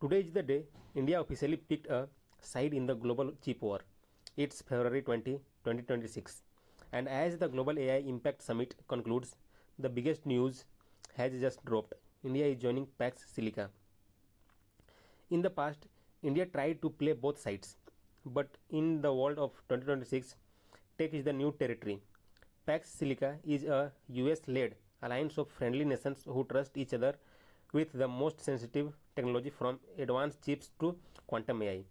Today is the day India officially picked a side in the global chip war. It's February 20, 2026. And as the Global AI Impact Summit concludes, the biggest news has just dropped. India is joining Pax Silica. In the past, India tried to play both sides. But in the world of 2026, tech is the new territory. Pax Silica is a US led alliance of friendly nations who trust each other with the most sensitive technology from advanced chips to quantum AI.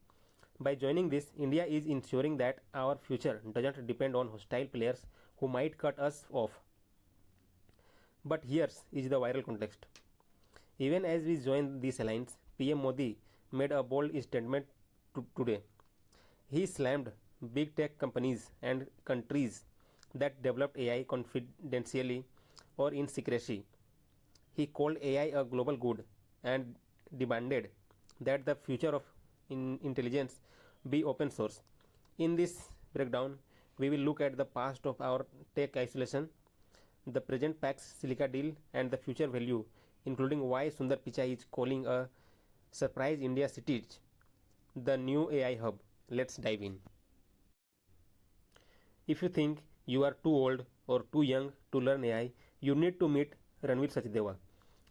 By joining this, India is ensuring that our future doesn't depend on hostile players who might cut us off. But here's is the viral context. Even as we join this alliance, PM Modi made a bold statement today. He slammed big tech companies and countries that developed AI confidentially or in secrecy. He called AI a global good and demanded that the future of intelligence be open source. In this breakdown, we will look at the past of our tech isolation, the present Pax Silica deal, and the future value, including why Sundar Pichai is calling a surprise India city the new AI hub. Let's dive in. If you think you are too old or too young to learn AI, you need to meet Ranvir Sachdeva.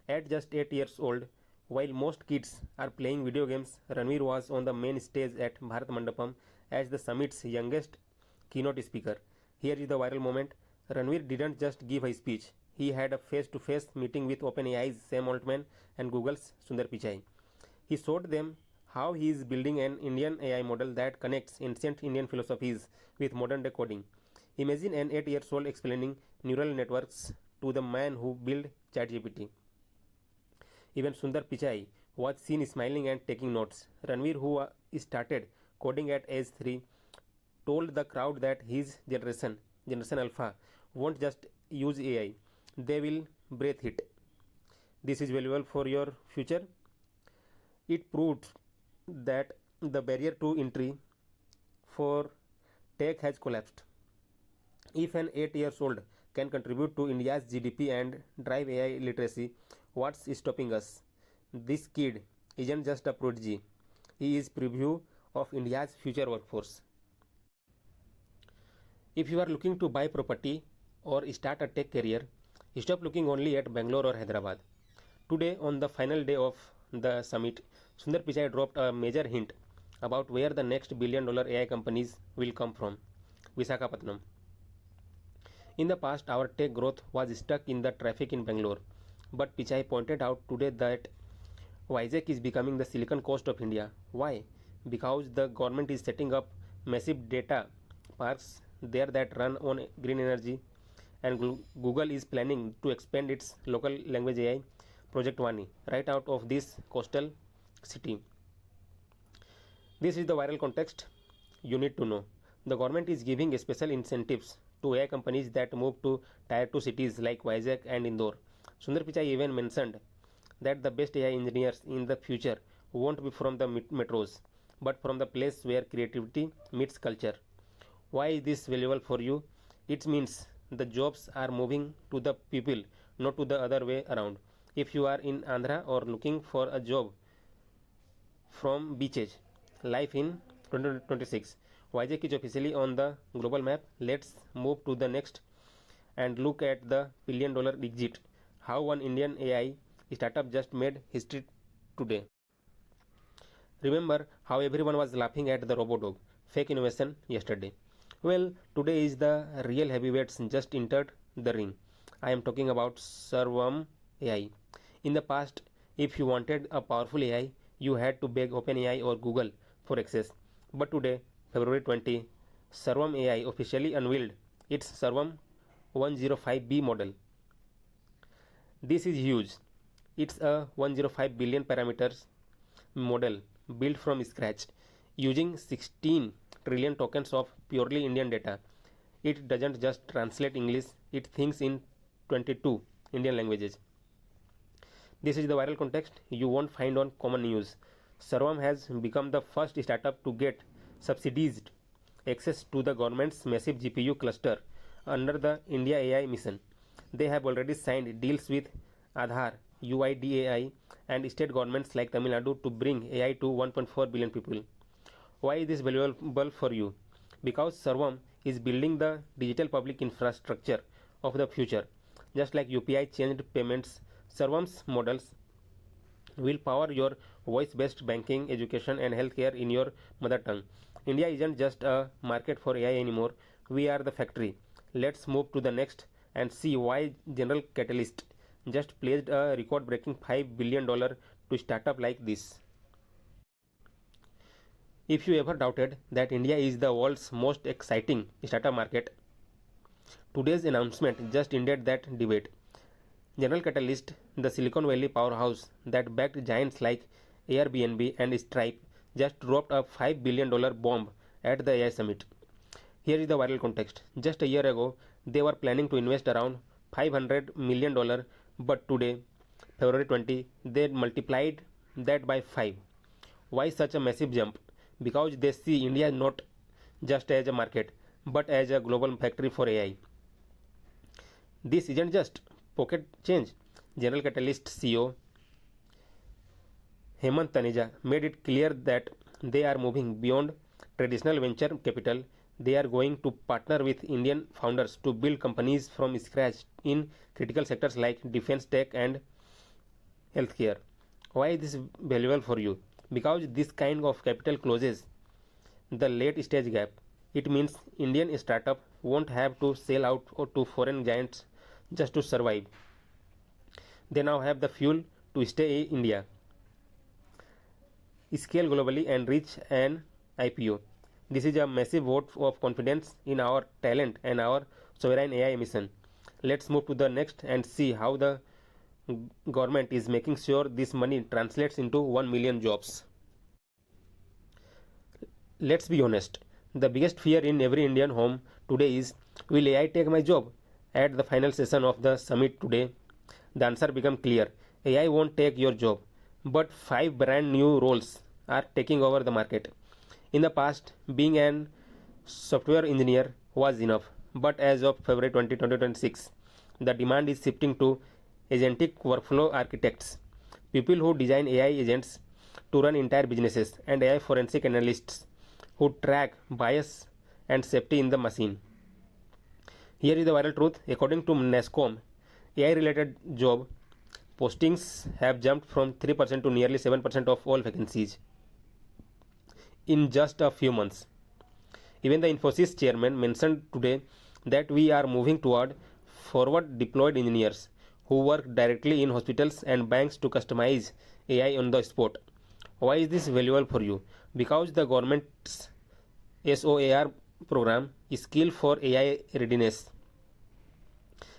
At just 8 years old, while most kids are playing video games, Ranvir was on the main stage at Bharat Mandapam as the summit's youngest keynote speaker. Here is the viral moment. Ranvir didn't just give a speech, he had a face-to-face meeting with OpenAI's Sam Altman and Google's Sundar Pichai. He showed them how he is building an Indian AI model that connects ancient Indian philosophies with modern day coding. Imagine an 8 years old explaining neural networks to the man who built ChatGPT. Even Sundar Pichai was seen smiling and taking notes. Ranvir, who started coding at age 3, told the crowd that his Generation Alpha, won't just use AI, they will breathe it. This is valuable for your future. It proves that the barrier to entry for tech has collapsed. If an 8 years old can contribute to India's GDP and drive AI literacy, what's stopping us? This kid isn't just a prodigy, he is preview of India's future workforce. If you are looking to buy property or start a tech career, stop looking only at Bangalore or Hyderabad. Today, on the final day of the summit, Sundar Pichai dropped a major hint about where the next billion-dollar AI companies will come from: Visakhapatnam. In the past, our tech growth was stuck in the traffic in Bangalore, but Pichai pointed out today that Vizag is becoming the Silicon Coast of India. Why? Because the government is setting up massive data parks there that run on green energy, and Google is planning to expand its local language AI Project Vani right out of this coastal city. This is the viral context you need to know. The government is giving special incentives to AI companies that move to Tier 2 cities like Vizag and Indore. Sundar Pichai even mentioned that the best AI engineers in the future won't be from the metros, but from the place where creativity meets culture. Why is this valuable for you? It means the jobs are moving to the people, not to the other way around. If you are in Andhra or looking for a job from beaches, life in 2026, Vizag is officially on the global map. Let's move to the next and look at the billion-dollar exit. How one Indian AI startup just made history today. Remember how everyone was laughing at the RoboDog fake innovation yesterday? Well, today is the real heavyweights just entered the ring. I am talking about Sarvam-AI. In the past, if you wanted a powerful AI, you had to beg OpenAI or Google for access. But today, February 20, Sarvam-AI officially unveiled its Sarvam-105B model. This is huge. It's a 105 billion parameters model built from scratch using 16 trillion tokens of purely Indian data. It doesn't just translate English, it thinks in 22 Indian languages. This is the viral context you won't find on common news. Sarvam has become the first startup to get subsidized access to the government's massive GPU cluster under the India AI mission. They have already signed deals with Aadhaar UIDAI, and state governments like Tamil Nadu to bring AI to 1.4 billion people. Why is this valuable for you? Because Sarvam is building the digital public infrastructure of the future. Just like UPI changed payments, Sarvam's models will power your voice based banking, education, and healthcare in your mother tongue. India isn't just a market for AI anymore, we are the factory. Let's move to the next and see why General Catalyst just pledged a record breaking $5 billion to startup like this. If you ever doubted that India is the world's most exciting startup market, today's announcement just ended that debate. General Catalyst, the Silicon Valley powerhouse that backed giants like Airbnb and Stripe, just dropped a $5 billion bomb at the AI summit. Here is the viral context. Just a year ago, they were planning to invest around $500 million, but today, February 20, they multiplied that by 5. Why such a massive jump? Because they see India not just as a market, but as a global factory for AI. This isn't just pocket change. General Catalyst CEO Hemant Taneja made it clear that they are moving beyond traditional venture capital. They are going to partner with Indian founders to build companies from scratch in critical sectors like defense, tech, and healthcare. Why is this valuable for you? Because this kind of capital closes the late stage gap. It means Indian startup won't have to sell out to foreign giants just to survive. They now have the fuel to stay in India, scale globally, and reach an IPO. This is a massive vote of confidence in our talent and our sovereign AI mission. Let's move to the next and see how the government is making sure this money translates into 1 million jobs. Let's be honest, the biggest fear in every Indian home today is, will AI take my job? At the final session of the summit today, the answer became clear. AI won't take your job, but 5 brand new roles are taking over the market. In the past, being an software engineer was enough, but as of February 20, 2026, the demand is shifting to agentic workflow architects, people who design AI agents to run entire businesses, and AI forensic analysts who track bias and safety in the machine. Here is the viral truth. According to NASSCOM, AI related job postings have jumped from 3% to nearly 7% of all vacancies in just a few months. Even the Infosys chairman mentioned today that we are moving toward forward deployed engineers who work directly in hospitals and banks to customize AI on the spot. Why is this valuable for you? Because the government's SOAR program, Skill for AI Readiness,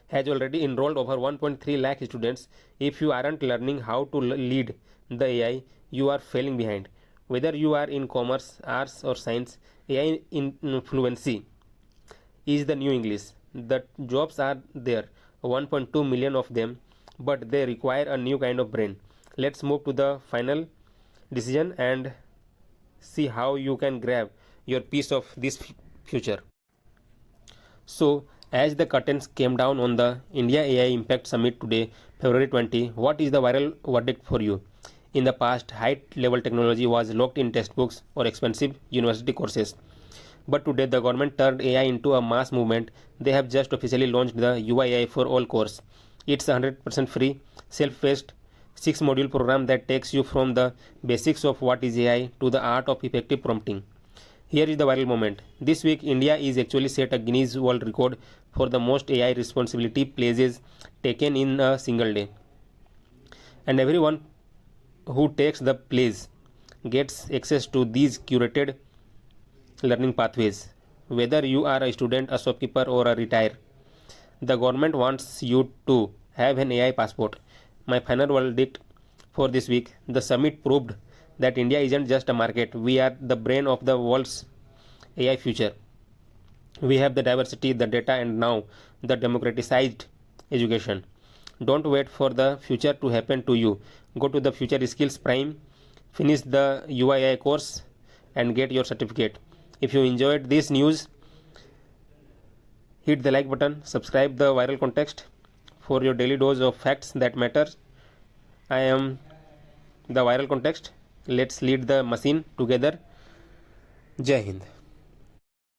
has already enrolled over 1.3 lakh students. If you aren't learning how to lead the AI, you are falling behind. Whether you are in commerce, arts, or science, AI fluency is the new English. The jobs are there, 1.2 million of them, but they require a new kind of brain. Let's move to the final decision and see how you can grab your piece of this future. So, as the curtains came down on the India AI Impact Summit today, February 20, what is the viral verdict for you? In the past, high level technology was locked in textbooks or expensive university courses. But today, the government turned AI into a mass movement. They have just officially launched the UII for All course. It's 100% free, self-paced, 6-module program that takes you from the basics of what is AI to the art of effective prompting. Here is the viral moment. This week, India is actually set a Guinness World Record for the most AI responsibility pledges taken in a single day. And everyone who takes the pledge gets access to these curated learning pathways. Whether you are a student, a shopkeeper, or a retire, the government wants you to have an AI passport. My final verdict for this week: the summit proved that India isn't just a market, we are the brain of the world's AI future. We have the diversity, the data, and now the democratized education. Don't wait for the future to happen to you. Go to the Future Skills Prime, finish the UII course, and get your certificate. If you enjoyed this news, hit the like button, subscribe the viral context for your daily dose of facts that matter. I am the viral context. Let's lead the machine together. Jai Hind.